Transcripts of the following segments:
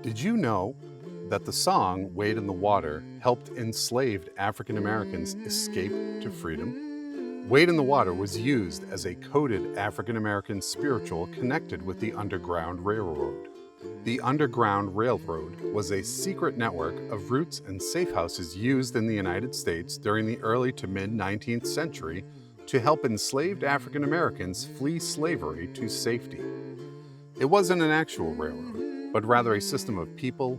Did you know that the song Wade in the Water helped enslaved African Americans escape to freedom? Wade in the Water was used as a coded African American spiritual connected with the Underground Railroad. The Underground Railroad was a secret network of routes and safe houses used in the United States during the early to mid-19th century to help enslaved African Americans flee slavery to safety. It wasn't an actual railroad, but rather a system of people,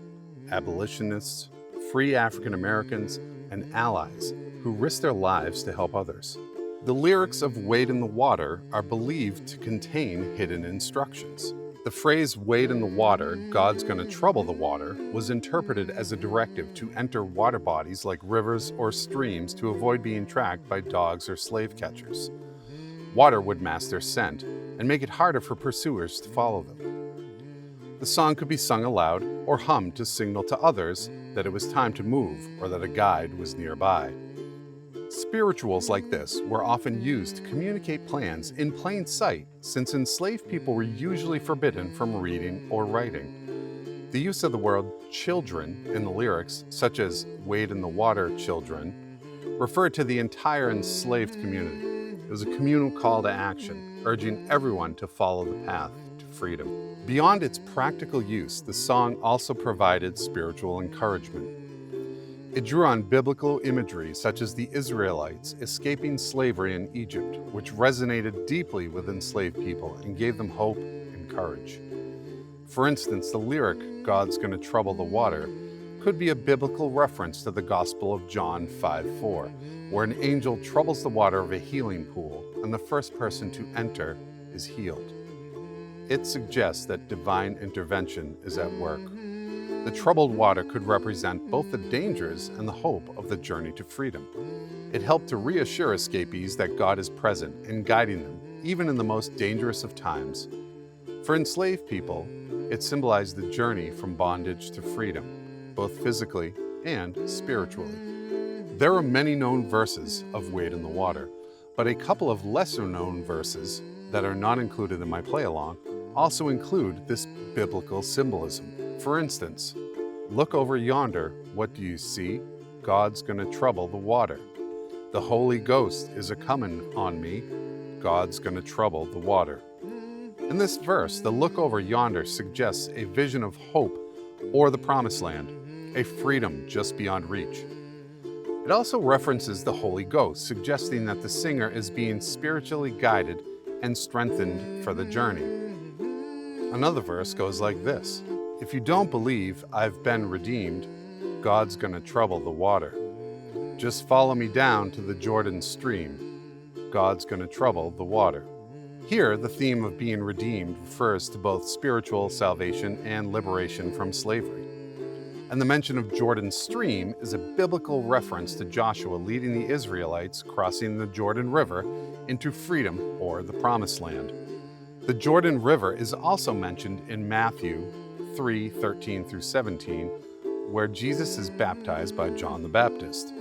abolitionists, free African Americans, and allies who risked their lives to help others. The lyrics of Wade in the Water are believed to contain hidden instructions. The phrase, "Wade in the water, God's gonna trouble the water," was interpreted as a directive to enter water bodies like rivers or streams to avoid being tracked by dogs or slave catchers. Water would mask their scent and make it harder for pursuers to follow them. The song could be sung aloud or hummed to signal to others that it was time to move or that a guide was nearby. Spirituals like this were often used to communicate plans in plain sight, since enslaved people were usually forbidden from reading or writing. The use of the word children in the lyrics, such as "Wade in the water, children," referred to the entire enslaved community. It was a communal call to action, urging everyone to follow the path to freedom. Beyond its practical use, the song also provided spiritual encouragement. It drew on biblical imagery such as the Israelites escaping slavery in Egypt, which resonated deeply with enslaved people and gave them hope and courage. For instance, the lyric, "God's gonna trouble the water," could be a biblical reference to the Gospel of John 5:4, where an angel troubles the water of a healing pool, and the first person to enter is healed. It suggests that divine intervention is at work. The troubled water could represent both the dangers and the hope of the journey to freedom. It helped to reassure escapees that God is present and guiding them, even in the most dangerous of times. For enslaved people, it symbolized the journey from bondage to freedom, both physically and spiritually. There are many known verses of Wade in the Water, but a couple of lesser known verses that are not included in my play-along also include this biblical symbolism. For instance, "Look over yonder, what do you see? God's gonna trouble the water. The Holy Ghost is a-comin' on me, God's gonna trouble the water." In this verse, the "look over yonder" suggests a vision of hope or the Promised Land, a freedom just beyond reach. It also references the Holy Ghost, suggesting that the singer is being spiritually guided and strengthened for the journey. Another verse goes like this: "If you don't believe I've been redeemed, God's gonna trouble the water. Just follow me down to the Jordan stream. God's gonna trouble the water." Here, the theme of being redeemed refers to both spiritual salvation and liberation from slavery. And the mention of Jordan stream is a biblical reference to Joshua leading the Israelites crossing the Jordan River into freedom or the Promised Land. The Jordan River is also mentioned in Matthew 3:13 through 17, where Jesus is baptized by John the Baptist.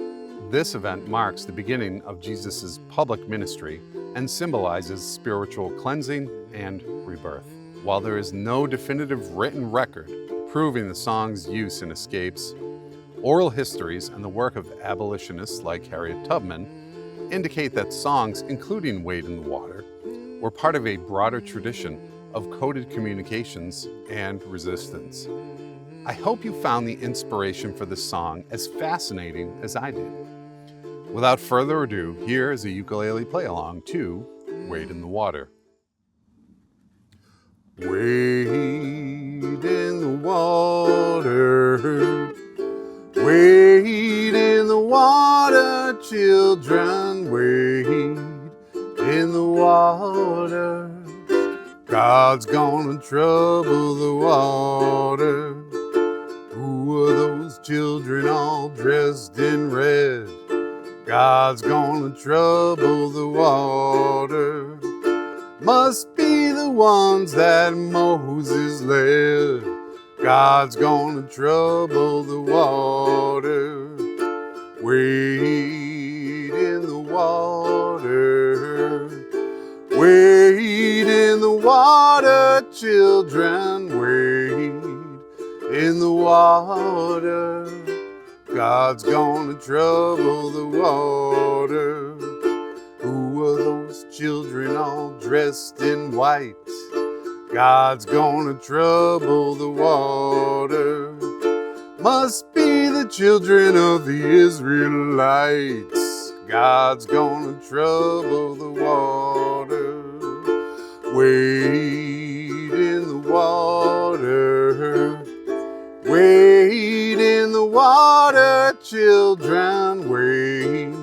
This event marks the beginning of Jesus' public ministry and symbolizes spiritual cleansing and rebirth. While there is no definitive written record proving the song's use in escapes, oral histories and the work of abolitionists like Harriet Tubman indicate that songs, including Wade in the Water, were part of a broader tradition of coded communications and resistance. I hope you found the inspiration for this song as fascinating as I did. Without further ado, here is a ukulele play-along to Wade in the Water. Wade in the water, wade in the water, children, wade in the water. God's gonna trouble the water. Who are those children all dressed in red? God's gonna trouble the water. Must be the ones that Moses led. God's gonna trouble the water. Wade in the water. Wade in the water, children, wade in the water. God's gonna trouble the water. Who are those children all dressed in white? God's gonna trouble the water. Must be the children of the Israelites. God's gonna trouble the water. Wade in the water. Wade in the water, children. Wade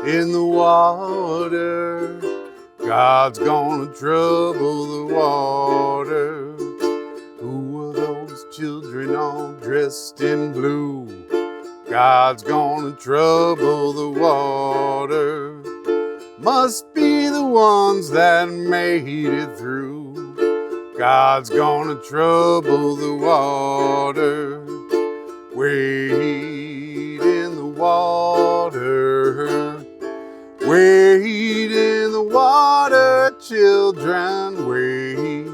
in the water. God's gonna trouble the water. Who are those children all dressed in blue? God's gonna trouble the water. Must be the ones that made it through. God's gonna trouble the water. Wade in the water. Wade in the water, children. Wade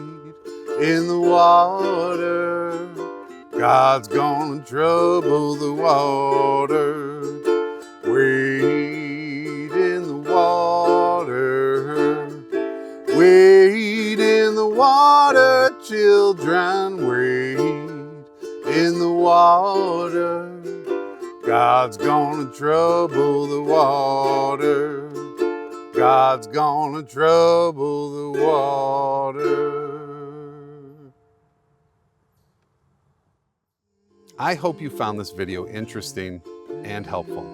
in the water. God's gonna trouble the water. Wade in the water. Wade in the water, children. Wade in the water. God's gonna trouble the water. God's gonna trouble the water. I hope you found this video interesting and helpful.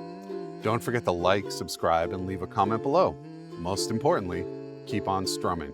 Don't forget to like, subscribe, and leave a comment below. Most importantly, keep on strumming.